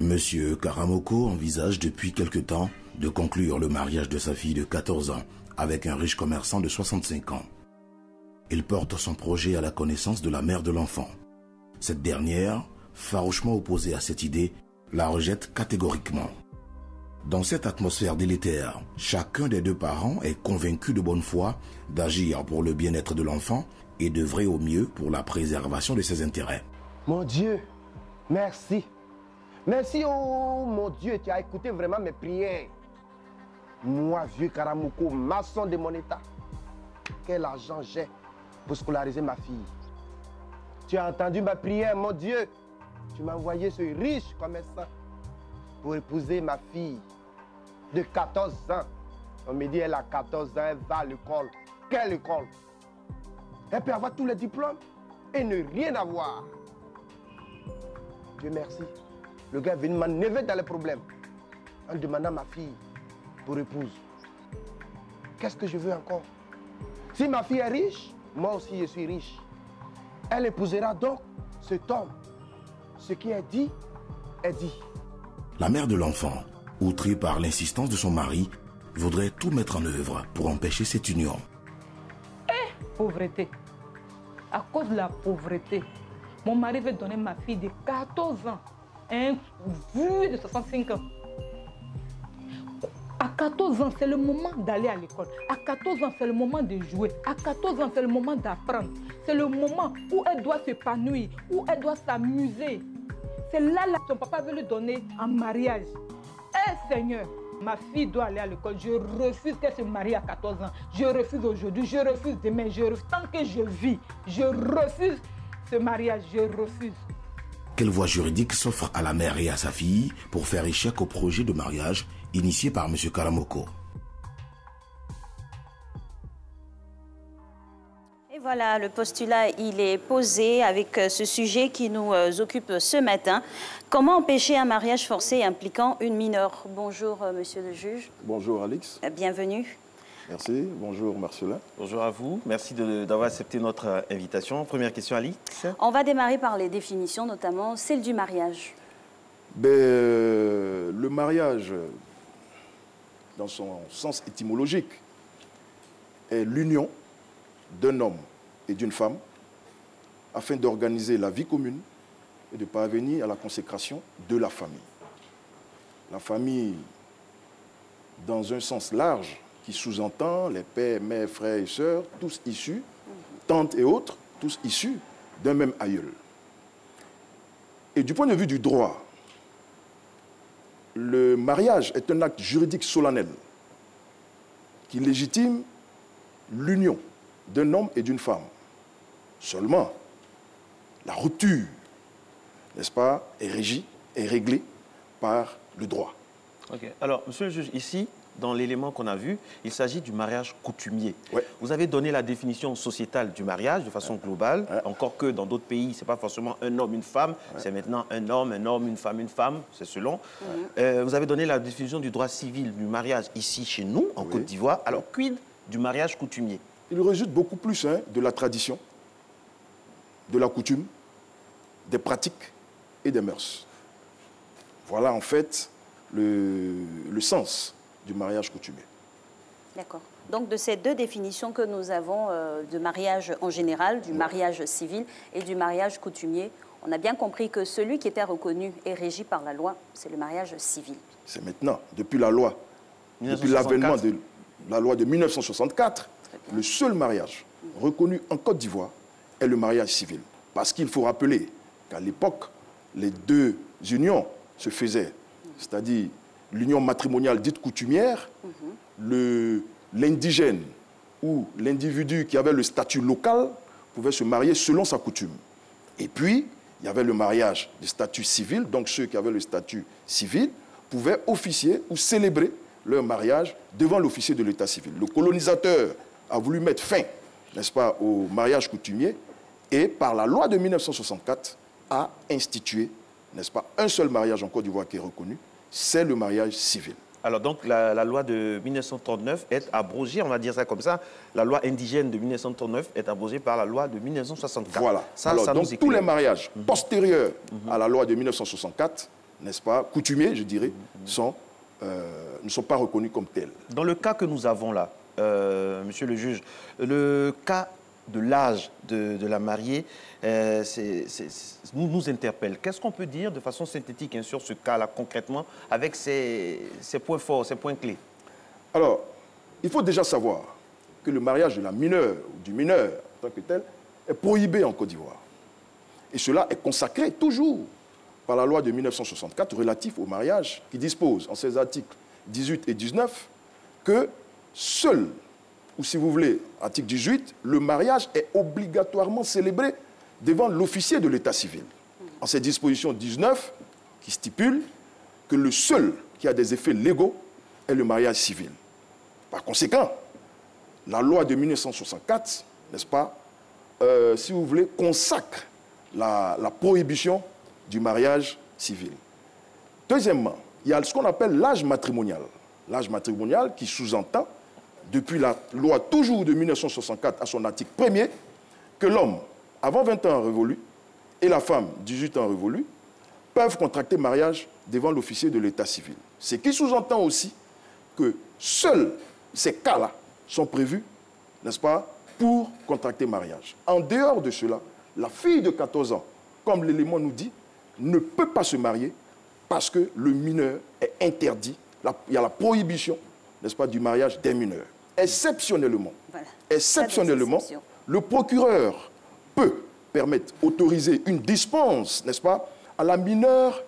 Monsieur Karamoko envisage depuis quelque temps de conclure le mariage de sa fille de 14 ans avec un riche commerçant de 65 ans. Il porte son projet à la connaissance de la mère de l'enfant. Cette dernière, farouchement opposée à cette idée, la rejette catégoriquement. Dans cette atmosphère délétère, chacun des deux parents est convaincu de bonne foi d'agir pour le bien-être de l'enfant et d'œuvrer au mieux pour la préservation de ses intérêts. Mon Dieu, merci. Merci, oh mon Dieu, tu as écouté vraiment mes prières. Moi, vieux Karamoko, maçon de mon état, quel argent j'ai pour scolariser ma fille. Tu as entendu ma prière, mon Dieu. Tu m'as envoyé ce riche commerçant pour épouser ma fille de 14 ans. On me dit, elle a 14 ans, elle va à l'école. Quelle école? Elle peut avoir tous les diplômes et ne rien avoir. Dieu merci. Le gars est venu m'enlever dans les problèmes en demandant ma fille pour épouse. Qu'est-ce que je veux encore? Si ma fille est riche, moi aussi je suis riche. Elle épousera donc cet homme. Ce qui est dit, est dit. La mère de l'enfant, outrée par l'insistance de son mari, voudrait tout mettre en œuvre pour empêcher cette union. Pauvreté. À cause de la pauvreté, mon mari veut donner ma fille de 14 ans à un vieux de 65 ans. À 14 ans, c'est le moment d'aller à l'école. À 14 ans, c'est le moment de jouer. À 14 ans, c'est le moment d'apprendre. C'est le moment où elle doit s'épanouir, où elle doit s'amuser. C'est là que son papa veut lui donner en mariage. Eh Seigneur, ma fille doit aller à l'école. Je refuse qu'elle se marie à 14 ans. Je refuse aujourd'hui, je refuse demain, je refuse. Tant que je vis, je refuse ce mariage, je refuse. Quelle voie juridique s'offre à la mère et à sa fille pour faire échec au projet de mariage initié par M. Karamoko? Et voilà, le postulat, il est posé avec ce sujet qui nous occupe ce matin. Comment empêcher un mariage forcé impliquant une mineure? Bonjour, monsieur le juge. Bonjour, Alix. Bienvenue. Merci. Bonjour, Marcelin. Bonjour à vous. Merci d'avoir accepté notre invitation. Première question, Alix. On va démarrer par les définitions, notamment celle du mariage. Le mariage, dans son sens étymologique, est l'union d'un homme et d'une femme afin d'organiser la vie commune et de parvenir à la consécration de la famille. La famille, dans un sens large, qui sous-entend les pères, mères, frères et sœurs, tous issus, tantes et autres, tous issus d'un même aïeul. Et du point de vue du droit, le mariage est un acte juridique solennel qui légitime l'union d'un homme et d'une femme. Seulement, la rupture, n'est-ce pas, est régie, est réglée par le droit. Ok. Alors, monsieur le juge, ici, dans l'élément qu'on a vu, il s'agit du mariage coutumier. Ouais. Vous avez donné la définition sociétale du mariage de façon globale, encore que dans d'autres pays, ce n'est pas forcément un homme, une femme, c'est maintenant un homme, une femme, c'est selon. Vous avez donné la définition du droit civil du mariage ici, chez nous, en Côte d'Ivoire. Alors, quid du mariage coutumier? Il résulte beaucoup plus de la tradition, de la coutume, des pratiques et des mœurs. Voilà en fait le sens du mariage coutumier. D'accord. Donc de ces deux définitions que nous avons de mariage en général, du mariage civil et du mariage coutumier, on a bien compris que celui qui était reconnu et régi par la loi, c'est le mariage civil. C'est maintenant, depuis la loi, depuis l'avènement de la loi de 1964, le seul mariage reconnu en Côte d'Ivoire est le mariage civil. Parce qu'il faut rappeler qu'à l'époque, les deux unions se faisaient, c'est-à-dire l'union matrimoniale dite coutumière, l'indigène ou l'individu qui avait le statut local pouvait se marier selon sa coutume. Et puis, il y avait le mariage de statut civil, donc ceux qui avaient le statut civil pouvaient officier ou célébrer leur mariage devant l'officier de l'état civil. Le colonisateur a voulu mettre fin, n'est-ce pas, au mariage coutumier et par la loi de 1964 a institué, n'est-ce pas, un seul mariage en Côte d'Ivoire qui est reconnu, c'est le mariage civil. Alors donc la loi de 1939 est abrogée, on va dire ça comme ça, la loi indigène de 1939 est abrogée par la loi de 1964. Voilà. Alors, donc tous les mariages postérieurs à la loi de 1964 n'est-ce pas, coutumiers, je dirais, ne sont pas reconnus comme tels. Dans le cas que nous avons là, monsieur le juge, le cas de l'âge de la mariée nous interpelle. Qu'est-ce qu'on peut dire de façon synthétique hein, sur ce cas-là, concrètement, avec ces points forts, ces points clés? Alors, il faut déjà savoir que le mariage de la mineure ou du mineur en tant que tel est prohibé en Côte d'Ivoire. Et cela est consacré toujours par la loi de 1964 relative au mariage qui dispose en ses articles 18 et 19 que seul, ou si vous voulez, article 18, le mariage est obligatoirement célébré devant l'officier de l'état civil. En ces dispositions 19 qui stipule que le seul qui a des effets légaux est le mariage civil. Par conséquent, la loi de 1964, n'est-ce pas, si vous voulez, consacre la prohibition du mariage civil. Deuxièmement, il y a ce qu'on appelle l'âge matrimonial. L'âge matrimonial qui sous-entend, depuis la loi toujours de 1964 à son article 1er, que l'homme, avant 20 ans révolus, et la femme, 18 ans révolus, peuvent contracter mariage devant l'officier de l'état civil. Ce qui sous-entend aussi que seuls ces cas-là sont prévus, n'est-ce pas, pour contracter mariage. En dehors de cela, la fille de 14 ans, comme l'élément nous dit, ne peut pas se marier parce que le mineur est interdit. Il y a la prohibition, n'est-ce pas, du mariage des mineurs. Exceptionnellement, voilà. Exceptionnellement, le procureur peut permettre, autoriser une dispense, n'est-ce pas, à la mineure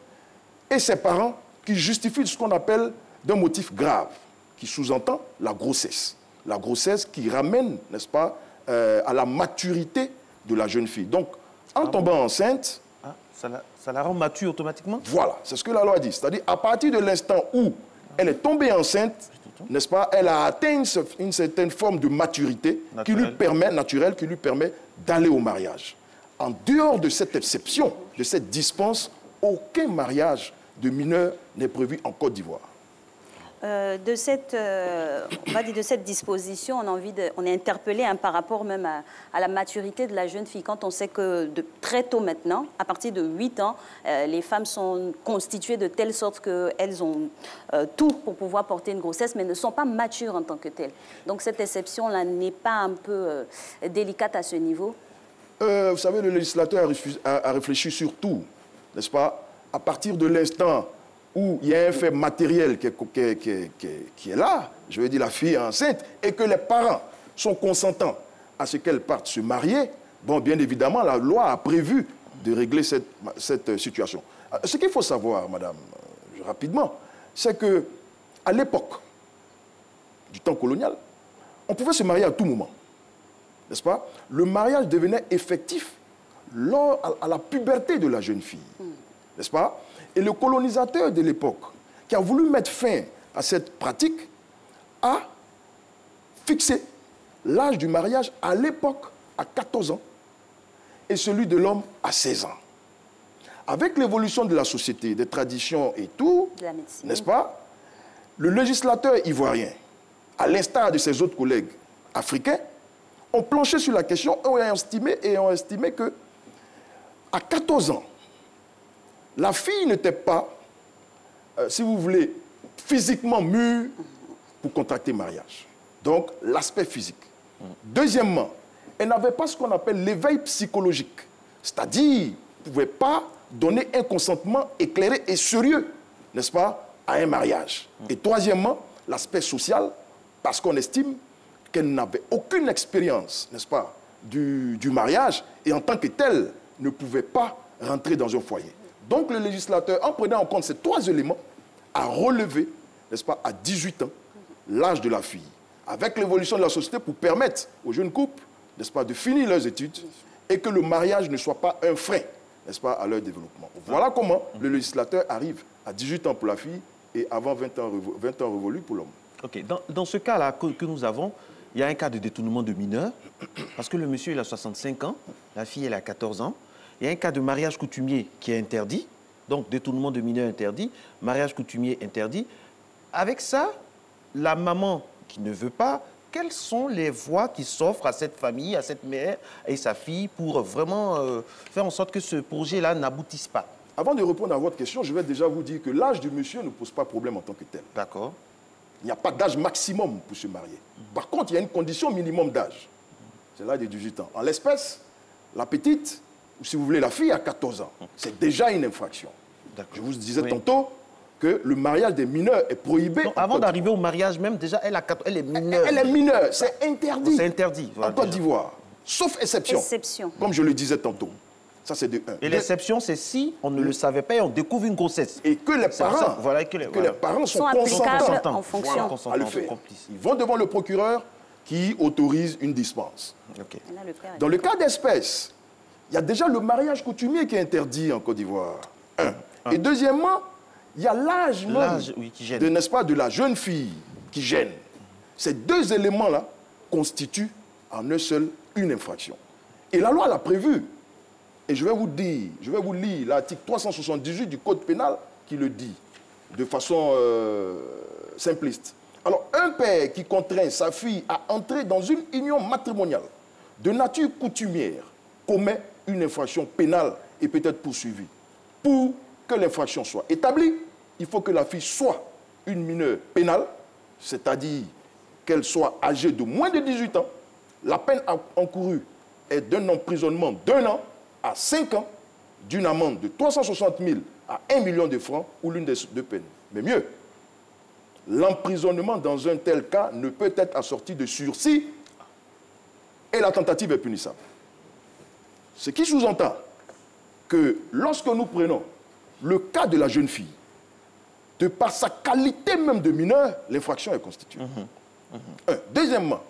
et ses parents qui justifient ce qu'on appelle d'un motif grave, qui sous-entend la grossesse. La grossesse qui ramène, n'est-ce pas, à la maturité de la jeune fille. Donc, en tombant enceinte... Ça la rend mature automatiquement? Voilà, c'est ce que la loi dit. C'est-à-dire, à partir de l'instant où elle est tombée enceinte, n'est-ce pas, elle a atteint une certaine forme de maturité qui lui permet, naturelle, qui lui permet d'aller au mariage. En dehors de cette exception, de cette dispense, aucun mariage de mineur n'est prévu en Côte d'Ivoire. De cette disposition, on est interpellé hein, par rapport même à la maturité de la jeune fille. Quand on sait que très tôt maintenant, à partir de 8 ans, les femmes sont constituées de telle sorte qu'elles ont tout pour pouvoir porter une grossesse, mais ne sont pas matures en tant que telles. Donc cette exception-là n'est pas un peu délicate à ce niveau? Vous savez, le législateur a réfléchi sur tout, n'est-ce pas? À partir de l'instant où il y a un fait matériel qui est là, je veux dire la fille est enceinte, et que les parents sont consentants à ce qu'elle parte se marier, bon, bien évidemment, la loi a prévu de régler cette situation. Ce qu'il faut savoir, madame, rapidement, c'est qu'à l'époque du temps colonial, on pouvait se marier à tout moment, n'est-ce pas? Le mariage devenait effectif à la puberté de la jeune fille, n'est-ce pas? Et le colonisateur de l'époque, qui a voulu mettre fin à cette pratique, a fixé l'âge du mariage à l'époque à 14 ans et celui de l'homme à 16 ans. Avec l'évolution de la société, des traditions et tout, n'est-ce pas, le législateur ivoirien, à l'instar de ses autres collègues africains, ont planché sur la question et ont estimé que à 14 ans, la fille n'était pas, si vous voulez, physiquement mûre pour contracter mariage. Donc, l'aspect physique. Deuxièmement, elle n'avait pas ce qu'on appelle l'éveil psychologique. C'est-à-dire, elle ne pouvait pas donner un consentement éclairé et sérieux, n'est-ce pas, à un mariage. Et troisièmement, l'aspect social, parce qu'on estime qu'elle n'avait aucune expérience, n'est-ce pas, du mariage, et en tant que telle, ne pouvait pas rentrer dans un foyer. Donc le législateur, en prenant en compte ces trois éléments, a relevé, n'est-ce pas, à 18 ans, l'âge de la fille, avec l'évolution de la société pour permettre aux jeunes couples, n'est-ce pas, de finir leurs études et que le mariage ne soit pas un frein, n'est-ce pas, à leur développement. Voilà comment le législateur arrive à 18 ans pour la fille et avant 20 ans révolus pour l'homme. Ok, dans ce cas-là que nous avons, il y a un cas de détournement de mineurs, parce que le monsieur il a 65 ans, la fille elle a 14 ans. Il y a un cas de mariage coutumier qui est interdit, donc détournement de mineurs interdit, mariage coutumier interdit. Avec ça, la maman qui ne veut pas, quelles sont les voies qui s'offrent à cette famille, à cette mère et sa fille pour vraiment faire en sorte que ce projet-là n'aboutisse pas? Avant de répondre à votre question, je vais déjà vous dire que l'âge du monsieur ne pose pas problème en tant que tel. D'accord. Il n'y a pas d'âge maximum pour se marier. Par contre, il y a une condition minimum d'âge. C'est l'âge de 18 ans. En l'espèce, la petite, ou si vous voulez la fille, a 14 ans. C'est déjà une infraction. Je vous disais tantôt que le mariage des mineurs est prohibé. Donc, avant d'arriver au mariage même, déjà, elle est mineure. Elle est mineure, c'est interdit. C'est interdit. Voilà, en Côte d'Ivoire. Sauf exception. Exception. Comme je le disais tantôt. Ça, c'est de 1. Et l'exception, c'est si on ne le savait pas et on découvre une grossesse. Et que les parents, voilà, les parents sont applicables consentants en fonction. à le faire. Ils vont devant le procureur qui autorise une dispense. Okay. Dans le cas d'espèce, il y a déjà le mariage coutumier qui est interdit en Côte d'Ivoire. Et deuxièmement, il y a l'âge même n'est-ce pas, de la jeune fille qui gêne. Ces deux éléments-là constituent en eux seuls une infraction. Et la loi l'a prévu. Et je vais vous lire l'article 378 du Code pénal qui le dit de façon simpliste. Alors, un père qui contraint sa fille à entrer dans une union matrimoniale de nature coutumière commet une infraction pénale et peut être poursuivi. Pour que l'infraction soit établie, il faut que la fille soit une mineure pénale, c'est-à-dire qu'elle soit âgée de moins de 18 ans. La peine encourue est d'un emprisonnement d'1 an à 5 ans, d'une amende de 360 000 à 1 million de francs ou l'une des deux peines. Mais mieux, l'emprisonnement dans un tel cas ne peut être assorti de sursis et la tentative est punissable. Ce qui sous-entend que lorsque nous prenons le cas de la jeune fille, de par sa qualité même de mineur, l'infraction est constituée. Deuxièmement,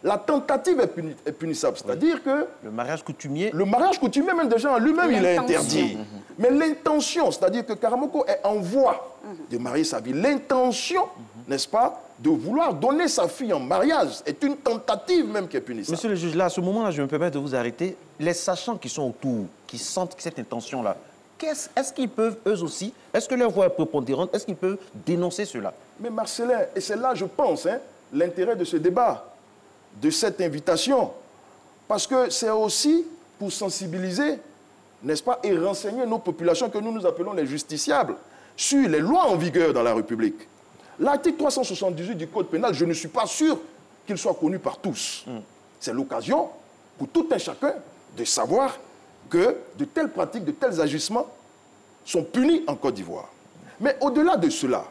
la tentative est punissable, c'est-à-dire que... Le mariage coutumier... Le mariage coutumier, même déjà en lui-même, il est interdit. Mais l'intention, c'est-à-dire que Karamoko est en voie de marier sa vie. L'intention, n'est-ce pas, de vouloir donner sa fille en mariage est une tentative même qui est punissable. Monsieur le juge, là, à ce moment-là, je me permets de vous arrêter. Les sachants qui sont autour, qui sentent cette intention-là, est-ce qu'ils peuvent, eux aussi, est-ce que leur voix est prépondérante, est-ce qu'ils peuvent dénoncer cela? Mais Marcelin, et c'est là, je pense, l'intérêt de ce débat, de cette invitation, parce que c'est aussi pour sensibiliser, n'est-ce pas, et renseigner nos populations que nous appelons les justiciables sur les lois en vigueur dans la République. L'article 378 du Code pénal, je ne suis pas sûr qu'il soit connu par tous. C'est l'occasion pour tout un chacun de savoir que de telles pratiques, de tels agissements sont punis en Côte d'Ivoire. Mais au-delà de cela,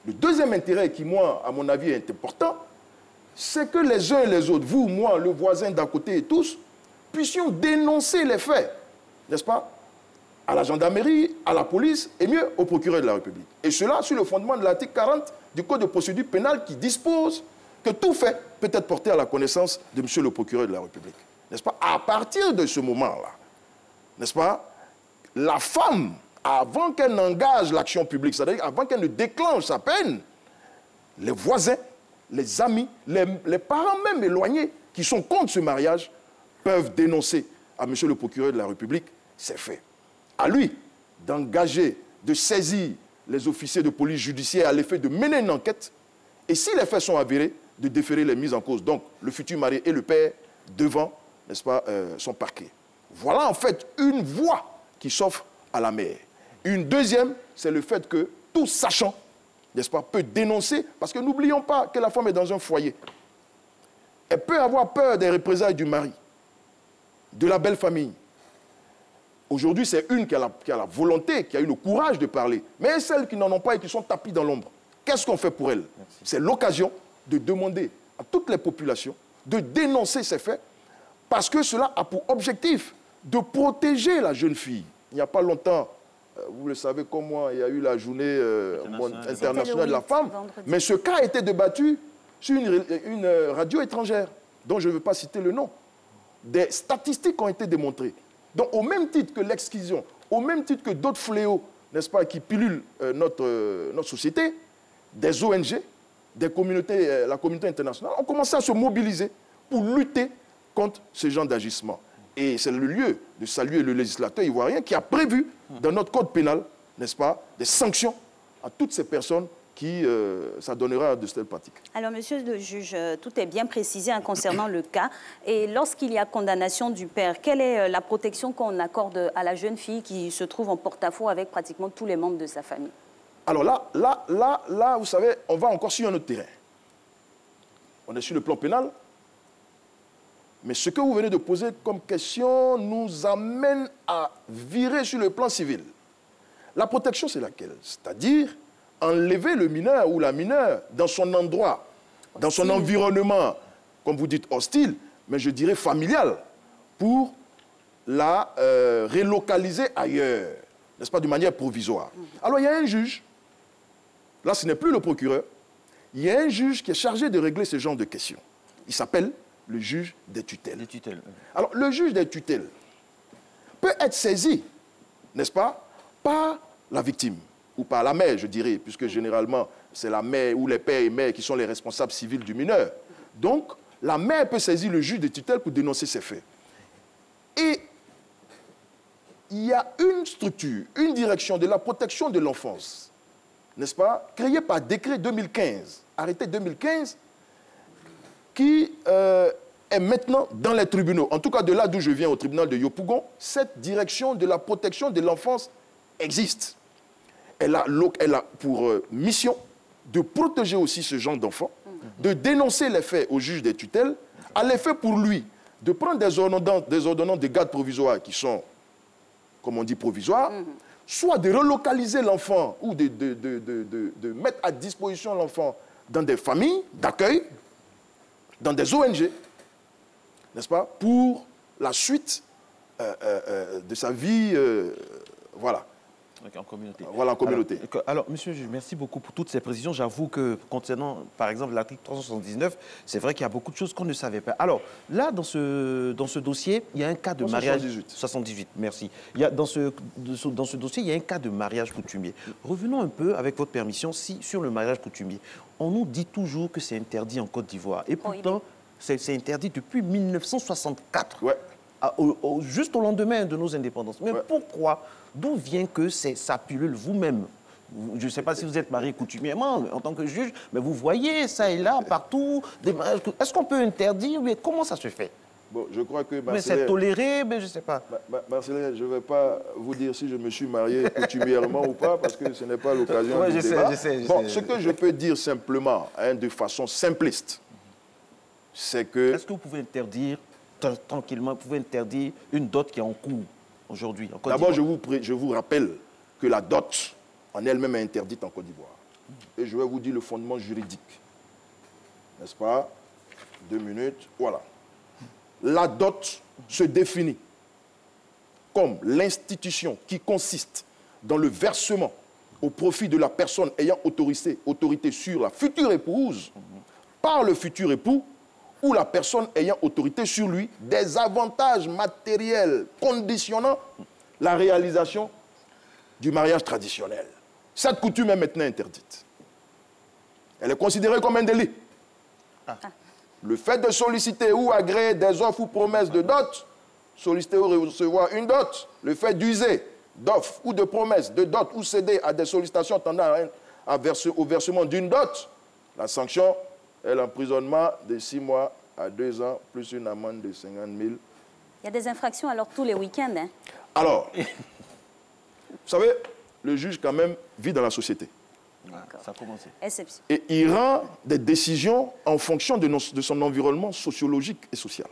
le deuxième intérêt qui, moi, à mon avis, est important, c'est que les uns et les autres, vous, moi, le voisin d'à côté et tous, puissions dénoncer les faits, n'est-ce pas, à la gendarmerie, à la police, et mieux, au procureur de la République. Et cela sur le fondement de l'article 40 du Code de procédure pénale qui dispose que tout fait peut être porté à la connaissance de monsieur le procureur de la République. N'est-ce pas? À partir de ce moment-là, n'est-ce pas, la femme, avant qu'elle n'engage l'action publique, c'est-à-dire avant qu'elle ne déclenche sa peine, les voisins, les amis, les parents même éloignés qui sont contre ce mariage peuvent dénoncer à monsieur le procureur de la République ces faits. À lui d'engager, de saisir les officiers de police judiciaire à l'effet de mener une enquête et si les faits sont avérés, de déférer les mises en cause, donc le futur mari et le père devant, n'est-ce pas, son parquet. Voilà en fait une voie qui s'offre à la mère. Une deuxième, c'est le fait que tout sachant, n'est-ce pas, peut dénoncer, parce que n'oublions pas que la femme est dans un foyer. Elle peut avoir peur des représailles du mari, de la belle famille. Aujourd'hui, c'est une qui a la volonté, qui a eu le courage de parler. Mais celles qui n'en ont pas et qui sont tapies dans l'ombre, qu'est-ce qu'on fait pour elles? C'est l'occasion de demander à toutes les populations de dénoncer ces faits, parce que cela a pour objectif de protéger la jeune fille. Il n'y a pas longtemps, vous le savez comme moi, il y a eu la journée internationale de la femme, mais ce cas a été débattu sur une radio étrangère, dont je ne veux pas citer le nom. Des statistiques ont été démontrées. Donc au même titre que l'excision, au même titre que d'autres fléaux, n'est-ce pas, qui pilulent notre société, des ONG, des communautés, la communauté internationale ont commencé à se mobiliser pour lutter contre ce genre d'agissement. Et c'est le lieu de saluer le législateur ivoirien qui a prévu dans notre code pénal, n'est-ce pas, des sanctions à toutes ces personnes ça donnera de telles pratiques. Alors, monsieur le juge, tout est bien précisé concernant le cas. Et lorsqu'il y a condamnation du père, quelle est la protection qu'on accorde à la jeune fille qui se trouve en porte-à-faux avec pratiquement tous les membres de sa famille? Alors là, vous savez, on va encore sur un autre terrain. On est sur le plan pénal. Mais ce que vous venez de poser comme question nous amène à virer sur le plan civil. La protection, c'est laquelle? C'est-à-dire enlever le mineur ou la mineure dans son endroit, dans son environnement, comme vous dites, hostile, mais je dirais familial, pour la relocaliser ailleurs, n'est-ce pas, de manière provisoire. Alors, il y a un juge, là, ce n'est plus le procureur, il y a un juge qui est chargé de régler ce genre de questions. Il s'appelle le juge des tutelles. Des tutelles. Alors, le juge des tutelles peut être saisi, n'est-ce pas, par la victime, ou par la mère, je dirais, puisque généralement, c'est la mère ou les pères et mères qui sont les responsables civils du mineur. Donc, la mère peut saisir le juge des tutelles pour dénoncer ces faits. Et il y a une structure, une direction de la protection de l'enfance, n'est-ce pas, créée par décret 2015, arrêté 2015, qui est maintenant dans les tribunaux. En tout cas, de là d'où je viens, au tribunal de Yopougon, cette direction de la protection de l'enfance existe. Elle a pour mission de protéger aussi ce genre d'enfants, de dénoncer les faits au juge des tutelles, à l'effet pour lui de prendre des ordonnances de garde provisoire qui sont, comme on dit, provisoires, soit de relocaliser l'enfant ou de mettre à disposition l'enfant dans des familles d'accueil, dans des ONG, n'est-ce pas, pour la suite de sa vie, voilà. En communauté. Voilà, en communauté. Alors, monsieur le juge, merci beaucoup pour toutes ces précisions. J'avoue que concernant, par exemple, l'article 379, c'est vrai qu'il y a beaucoup de choses qu'on ne savait pas. Alors, là, dans ce dossier, il y a un cas de mariage... 78, merci. Dans ce dossier, il y a un cas de mariage coutumier. Revenons un peu, avec votre permission, sur le mariage coutumier. On nous dit toujours que c'est interdit en Côte d'Ivoire. Et pourtant, c'est interdit depuis 1964. Ouais. Juste au lendemain de nos indépendances. Mais pourquoi? D'où vient que ça pullule vous-même? Je ne sais pas si vous êtes marié coutumièrement en tant que juge, mais vous voyez ça et là, partout, des mariages. Est-ce qu'on peut interdire? Mais comment ça se fait? Bon, je crois que... Mais c'est toléré, mais je ne sais pas. Marcelin, je ne vais pas vous dire si je me suis marié coutumièrement ou pas, parce que ce n'est pas l'occasion du débat. Je sais. Ce que je peux dire simplement, de façon simpliste, c'est que... Est-ce que vous pouvez interdire, tranquillement, vous pouvez interdire une dot qui est en cours aujourd'hui en Côte d'Ivoire? D'abord, je vous rappelle que la dot en elle-même est interdite en Côte d'Ivoire. Et je vais vous dire le fondement juridique. N'est-ce pas? 2 minutes, voilà. La dot se définit comme l'institution qui consiste dans le versement au profit de la personne ayant autorité sur la future épouse par le futur époux ou la personne ayant autorité sur lui des avantages matériels conditionnant la réalisation du mariage traditionnel. Cette coutume est maintenant interdite. Elle est considérée comme un délit. Le fait de solliciter ou agréer des offres ou promesses de dot, solliciter ou recevoir une dot, le fait d'user d'offres ou de promesses de dot ou céder à des sollicitations tendant au versement d'une dot, la sanction est l'emprisonnement de 6 mois à 2 ans, plus une amende de 50 000. Il y a des infractions alors tous les week-ends, hein? Alors, vous savez, le juge quand même vit dans la société. Ça a commencé. Exception. Et il rend des décisions en fonction de son environnement sociologique et social.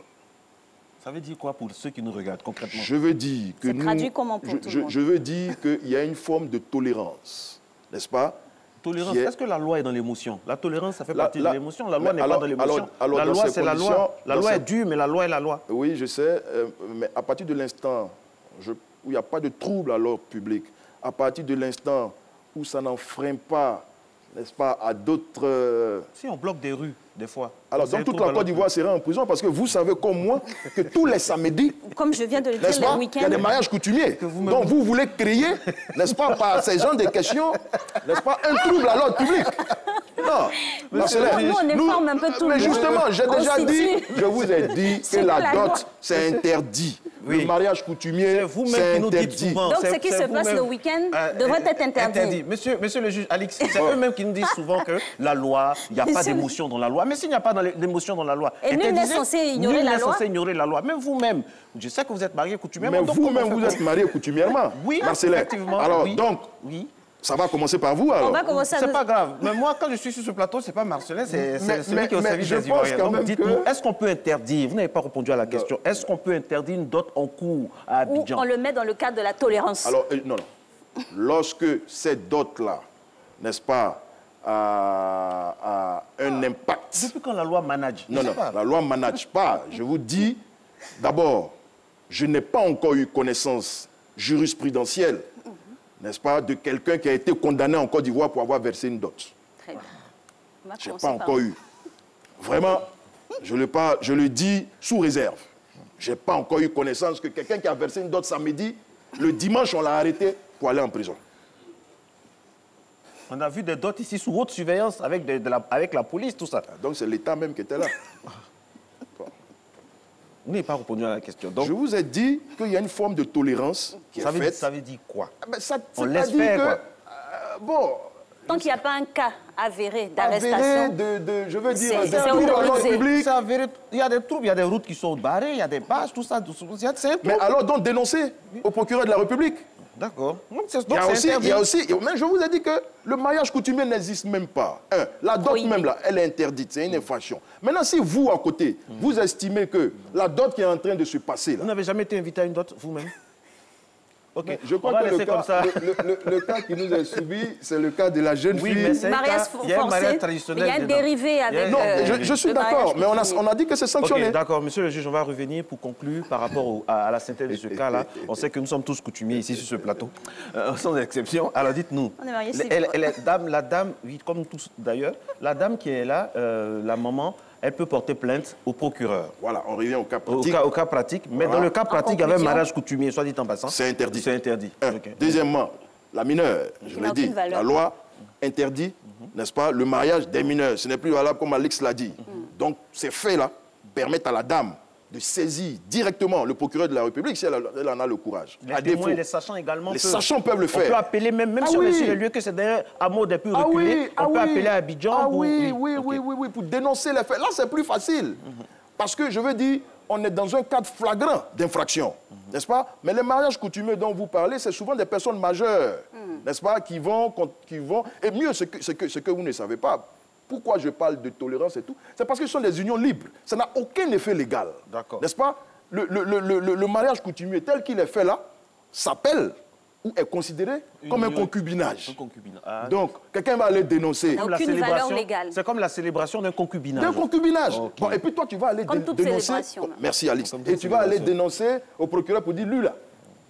Ça veut dire quoi pour ceux qui nous regardent concrètement? Je veux dire que traduit comment pour tout le monde? Je veux dire qu'il y a une forme de tolérance, n'est-ce pas? Tolérance, est-ce que la loi est dans l'émotion? La tolérance, ça fait partie de l'émotion. La loi n'est pas dans l'émotion. La loi, c'est la loi. La loi est dure, mais la loi est la loi. Oui, je sais, mais à partir de l'instant où il n'y a pas de trouble à l'ordre public, à partir de l'instant où ça n'enfreint pas, n'est-ce pas, à d'autres... Si on bloque des rues, des fois. Alors, donc toute la Côte d'Ivoire serait en prison parce que vous savez comme moi que tous les samedis, comme je viens de le dire, les week-ends, il y a des mariages coutumiers. Donc vous voulez créer, n'est-ce pas, par ces gens de questions, n'est-ce pas, un trouble à l'ordre public. Non, Nous, on informe un peu tout le monde. Mais justement, j'ai déjà dit, je vous ai dit que la loi. dot, c'est interdit. Oui. Le mariage coutumier, Vous-même c'est qui nous dites interdit. souvent. Donc, ce qui se passe le week-end devrait être interdit. Monsieur le juge, Alix, c'est eux-mêmes qui nous disent souvent que la loi, il n'y a pas d'émotion dans la loi. Mais s'il n'y a pas d'émotion dans la loi, et nul n'est censé ignorer la loi. Nul n'est censé ignorer la loi. Même vous-même, je sais que vous êtes marié coutumièrement. Mais vous-même, vous êtes marié coutumièrement. Oui, Marcelin. effectivement. Alors, oui. donc, oui. ça va commencer par vous, alors. On va commencer à C'est nous... pas grave. Mais moi, quand je suis sur ce plateau, c'est pas Marcelin, c'est celui qui est au service je des pense Ivoiriens. quand Donc, même dites-nous, que- est-ce qu'on peut interdire, vous n'avez pas répondu à la question, est-ce qu'on peut interdire une dot en cours à Ou Abidjan? on le met dans le cadre de la tolérance. Alors, non. Lorsque cette dot-là, n'est-ce pas, a un impact. Depuis quand la loi manage? Non, la loi ne manage pas. Je vous dis, d'abord, je n'ai pas encore eu connaissance jurisprudentielle, n'est-ce pas, de quelqu'un qui a été condamné en Côte d'Ivoire pour avoir versé une dot. Très bien. On va Je n'ai commencer pas par encore vous. eu. Vraiment, je le dis sous réserve. Je n'ai pas encore eu connaissance que quelqu'un qui a versé une dot samedi, le dimanche, on l'a arrêté pour aller en prison. On a vu des dots ici sous haute surveillance avec, avec la police, tout ça. Donc c'est l'État même qui était là. Vous n'avez pas répondu à la question. Donc, Je vous ai dit qu'il y a une forme de tolérance qui est faite. ça veut dire quoi? Ben, ça, On c'est laisse pas dit faire, que, quoi. bon, Tant qu'il n'y a pas un cas avéré avéré d'arrestation, je veux dire, C'est de trouble à l'ordre autorisé. public. Ça avéré- il y a des troubles, il y a des routes qui sont barrées, il y a des bâches, tout ça. C'est un Mais trouble. alors donc dénoncer au procureur de la République. D'accord. Donc, c'est Il y a interdit. aussi, mais je vous ai dit que le mariage coutumier n'existe même pas. La dot Oui. même là, elle est interdite, c'est une infraction. Maintenant, si vous, à côté, vous estimez que la dot qui est en train de se passer Vous là, n'avez jamais été invité à une dot vous-même? Ok, je on crois va que laisser comme ça. le cas qui nous est subi, c'est le cas de la jeune Oui, fille. mais c'est un mariage cas- il y a un forcé, mariage mais traditionnel il y a un dedans. dérivé avec Non, Euh, je suis le d'accord, mariage mais coutumier. on a dit que c'est sanctionné. Ok, d'accord, monsieur le juge, on va revenir pour conclure par rapport à la synthèse de ce cas-là. On sait que nous sommes tous coutumiers ici sur ce plateau, sans exception. Alors dites-nous, On est mariés la dame, oui, comme tous d'ailleurs, la dame qui est là, la maman, elle peut porter plainte au procureur. Voilà, on revient au cas Au pratique. cas pratique, mais Voilà. dans le cas pratique, avec conclusion, mariage coutumier, soit dit en passant, C'est interdit. C'est interdit. Un. Ok. Deuxièmement, la mineure, je n'a l'ai dit, aucune valeur. la loi interdit, n'est-ce pas, le mariage des mineurs. Ce n'est plus valable comme Alix l'a dit. Donc, ces faits-là permettent à la dame de saisir directement le procureur de la République si elle en a le courage. Les À témoins défaut, et les sachants également les sachants peuvent le On peut faire. appeler même Ah si on est oui. sur les lieux que c'est d'ailleurs à mot des plus Ah reculés, oui, on peut appeler à Abidjan. Ah pour- oui, ok. pour dénoncer les faits. Là, c'est plus facile. Parce que, je veux dire, on est dans un cadre flagrant d'infraction, n'est-ce pas? Mais les mariages coutumiers dont vous parlez, c'est souvent des personnes majeures, n'est-ce pas, qui vont... Et mieux, ce que vous ne savez pas, pourquoi je parle de tolérance et tout, c'est parce que ce sont des unions libres. Ça n'a aucun effet légal, D'accord. n'est-ce pas? Le mariage coutumier tel qu'il est fait là, s'appelle ou est considéré comme un union- concubinage. Un concubinage. Ah, Donc, quelqu'un va aller dénoncer Non. comme la aucune valeur célébration- légale. C'est comme la célébration d'un concubinage. d'un concubinage. Ok. Bon, et puis toi, tu vas aller Comme toute dénoncer. célébration. Merci, Alix. Comme Et toute tu vas aller célébration. dénoncer au procureur pour dire lui là.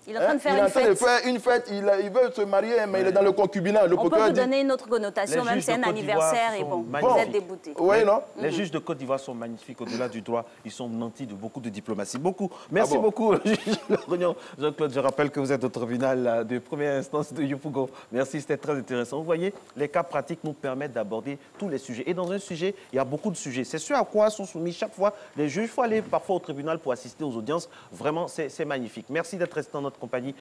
Il est en train de faire il est une en train de fête. faire une fête, il veut se marier, mais il est dans le concubinage. Le On peut procureur vous dit. donner une autre connotation, Les même juges c'est de un Côte d'Ivoire anniversaire et sont bon, vous magnifiques. êtes débouté. Oui, non? Les juges de Côte d'Ivoire sont magnifiques au-delà du droit. Ils sont nantis de beaucoup de diplomatie. Beaucoup. Merci Ah bon? beaucoup, juge Lorgnon. Jean-Claude, je rappelle que vous êtes au tribunal de première instance de Yopougon. Merci, c'était très intéressant. Vous voyez, les cas pratiques nous permettent d'aborder tous les sujets. Et dans un sujet, il y a beaucoup de sujets. C'est ce à quoi sont soumis chaque fois les juges. Il faut aller parfois au tribunal pour assister aux audiences. Vraiment, c'est magnifique. Merci d'être resté en notre compagnie.